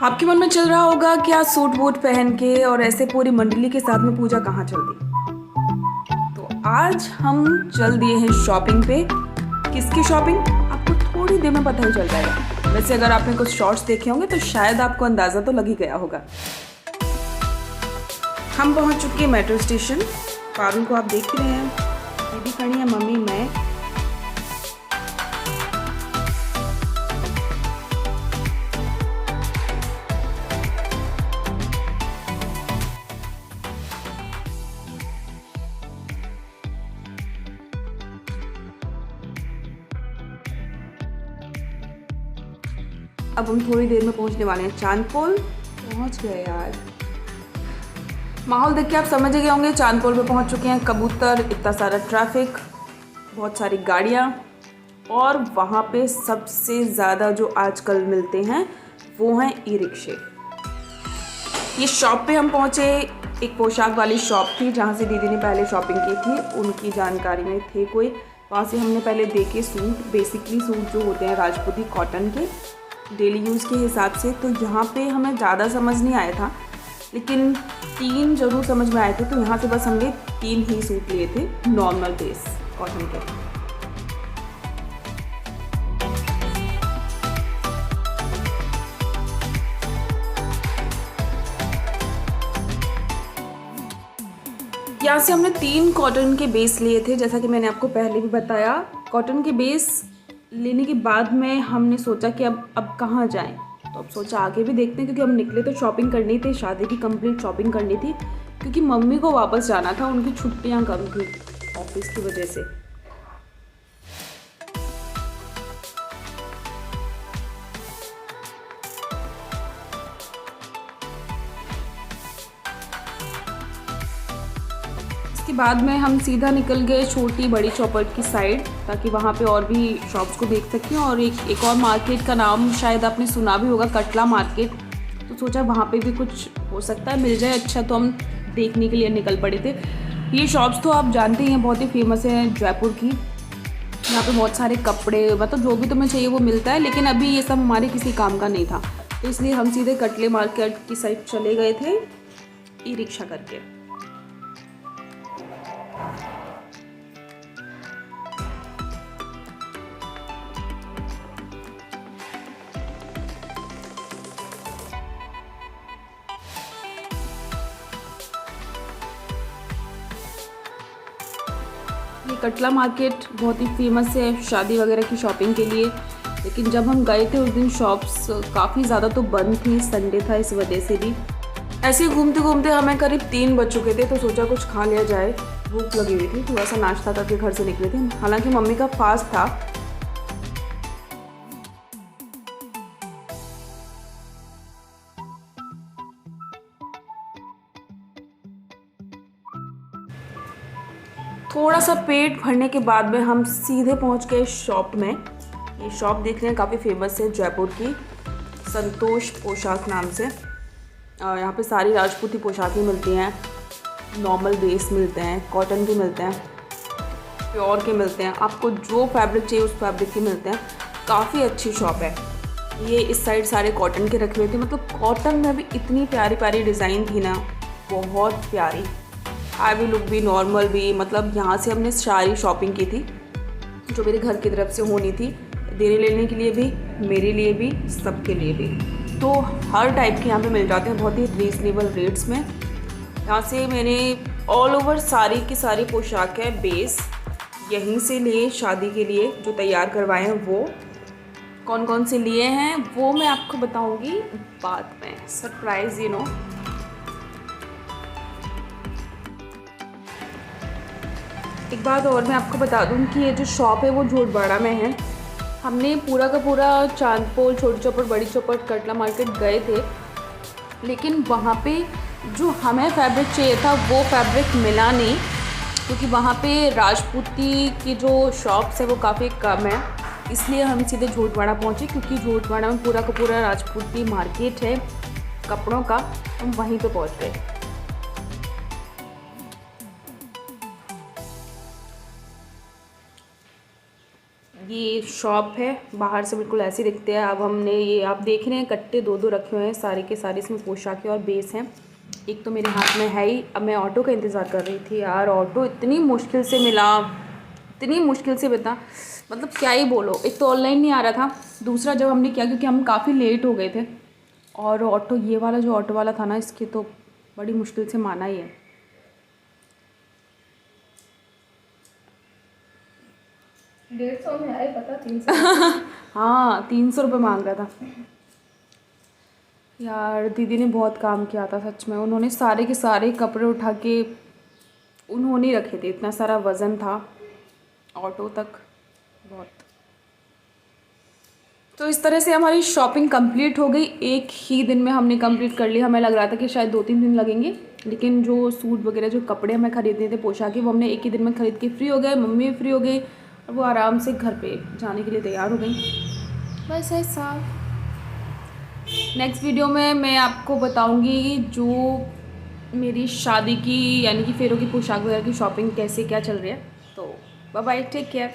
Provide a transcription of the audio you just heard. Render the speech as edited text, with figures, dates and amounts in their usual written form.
आपके मन में चल रहा होगा कि आज सूट बूट पहन के और ऐसे पूरी मंडली के साथ में पूजा कहाँ चल दी। तो आज हम चल दिए हैं शॉपिंग पे। किसकी शॉपिंग आपको थोड़ी देर में पता ही चल जाएगा। वैसे अगर आपने कुछ शॉर्ट्स देखे होंगे तो शायद आपको अंदाज़ा तो लग ही गया होगा। हम पहुंच चुके हैं मेट्रो स्टेशन। पारुल को आप देख रहे हैं, दीदी खड़ी है, मम्मी, मैं। अब हम थोड़ी देर में पहुंचने वाले हैं चांदपोल। पहुंच गए यार। माहौल देख के आप समझ गए होंगे, चांदपोल पे पहुंच चुके हैं। कबूतर, इतना सारा ट्रैफिक, बहुत सारी गाड़ियां, और वहाँ पे सबसे ज़्यादा जो आजकल मिलते हैं वो हैं ई रिक्शे। ये शॉप पे हम पहुँचे, एक पोशाक वाली शॉप थी जहाँ से दीदी ने पहले शॉपिंग की थी, उनकी जानकारी में थे कोई। वहाँ से हमने पहले देखे सूट, बेसिकली सूट जो होते हैं राजपूती कॉटन के, डेली यूज़ के हिसाब से। तो यहाँ पे हमें ज़्यादा समझ नहीं आया था, लेकिन 3 ज़रूर समझ में आए थे। तो यहाँ से बस हमने 3 ही सूट लिए थे नॉर्मल बेस कॉटन के। यहाँ से हमने 3 कॉटन के बेस लिए थे, जैसा कि मैंने आपको पहले भी बताया। कॉटन के बेस लेने के बाद में हमने सोचा कि अब कहाँ जाएं। तो अब सोचा आगे भी देखते हैं, क्योंकि हम निकले तो शॉपिंग करनी थी, शादी की कंप्लीट शॉपिंग करनी थी, क्योंकि मम्मी को वापस जाना था, उनकी छुट्टियाँ कम थी ऑफिस की वजह से। इसके बाद में हम सीधा निकल गए छोटी बड़ी चौपट की साइड, ताकि वहाँ पे और भी शॉप्स को देख सकें। और एक और मार्केट का नाम शायद आपने सुना भी होगा, कटला मार्केट। तो सोचा वहाँ पे भी कुछ हो सकता है मिल जाए अच्छा, तो हम देखने के लिए निकल पड़े थे। ये शॉप्स तो आप जानते ही हैं, बहुत ही फेमस है जयपुर की। यहाँ पे बहुत सारे कपड़े, मतलब जो भी तुम्हें चाहिए वो मिलता है, लेकिन अभी ये सब हमारे किसी काम का नहीं था, तो इसलिए हम सीधे कटले मार्केट की साइड चले गए थे ई रिक्शा करके। ये कटला मार्केट बहुत ही फेमस है शादी वगैरह की शॉपिंग के लिए, लेकिन जब हम गए थे उस दिन शॉप्स काफ़ी ज़्यादा तो बंद थी, संडे था इस वजह से भी। ऐसे ही घूमते घूमते हमें करीब 3 बज चुके थे, तो सोचा कुछ खा लिया जाए, भूख लगी हुई थी। थोड़ा सा नाश्ता करके घर से निकले थे, हालांकि मम्मी का फास्ट था। थोड़ा सा पेट भरने के बाद में हम सीधे पहुंच गए शॉप में। ये शॉप देख रहे हैं, काफ़ी फेमस है जयपुर की, संतोष पोशाक नाम से। यहाँ पे सारी राजपूती पोशाकें मिलती हैं, नॉर्मल बेस मिलते हैं, कॉटन के मिलते हैं, प्योर के मिलते हैं, आपको जो फैब्रिक चाहिए उस फैब्रिक के मिलते हैं। काफ़ी अच्छी शॉप है ये। इस साइड सारे कॉटन के रखे हुए थे, मतलब कॉटन में भी इतनी प्यारी प्यारी डिज़ाइन थी ना, बहुत प्यारी। हैवी लुक भी, नॉर्मल भी, मतलब यहाँ से हमने सारी शॉपिंग की थी जो मेरे घर की तरफ से होनी थी, देने लेने के लिए भी, मेरे लिए भी, सबके लिए भी। तो हर टाइप के यहाँ पे मिल जाते हैं बहुत ही रीज़नेबल रेट्स में। यहाँ से मैंने ऑल ओवर सारी की सारी पोशाकें बेस यहीं से लिए, शादी के लिए जो तैयार करवाए हैं वो। कौन कौन से लिए हैं वो मैं आपको बताऊँगी बाद में, सरप्राइज़ यू नो। एक बात और मैं आपको बता दूं कि ये जो शॉप है वो झोटवाड़ा में है। हमने पूरा का पूरा चांदपोल, छोटी चौपट, बड़ी चौपट, कटला मार्केट गए थे, लेकिन वहाँ पे जो हमें फैब्रिक चाहिए था वो फैब्रिक मिला नहीं, क्योंकि वहाँ पे राजपूती की जो शॉप्स है वो काफ़ी कम है। इसलिए हम सीधे झोटवाड़ा पहुँचे, क्योंकि झोटवाड़ा में पूरा का पूरा राजपूती मार्केट है कपड़ों का। हम वहीं पे पहुँच गए। ये शॉप है, बाहर से बिल्कुल ऐसे दिखते हैं। अब हमने ये आप देख रहे हैं कट्टे दो दो रखे हुए हैं, सारे के सारे इसमें पोशाकें और बेस हैं। एक तो मेरे हाथ में है ही। अब मैं ऑटो का इंतज़ार कर रही थी यार, ऑटो इतनी मुश्किल से मिला, इतनी मुश्किल से बता, मतलब क्या ही बोलो। एक तो ऑनलाइन नहीं आ रहा था, दूसरा जब हमने किया क्योंकि हम काफ़ी लेट हो गए थे, और ऑटो ये वाला जो ऑटो वाला था ना, इसकी तो बड़ी मुश्किल से माना ही है। 150 में आए, पता 300। हाँ 300 रुपये मांग रहा था यार। दीदी ने बहुत काम किया था सच में, उन्होंने सारे के सारे कपड़े उठा के उन्होंने ही रखे थे, इतना सारा वज़न था ऑटो तक, बहुत। तो इस तरह से हमारी शॉपिंग कंप्लीट हो गई, एक ही दिन में हमने कंप्लीट कर ली। हमें लग रहा था कि शायद 2-3 दिन लगेंगे, लेकिन जो सूट वगैरह जो कपड़े हमें ख़रीदने थे, पोशाकें, वो हमने एक ही दिन में ख़रीद के फ्री हो गए। मम्मी भी फ्री हो गई और वो आराम से घर पे जाने के लिए तैयार हो गई। बस ऐसा। नेक्स्ट वीडियो में मैं आपको बताऊंगी जो मेरी शादी की यानी कि फेरों की पोशाक वगैरह की शॉपिंग कैसे क्या चल रही है। तो बाय बाय, टेक केयर।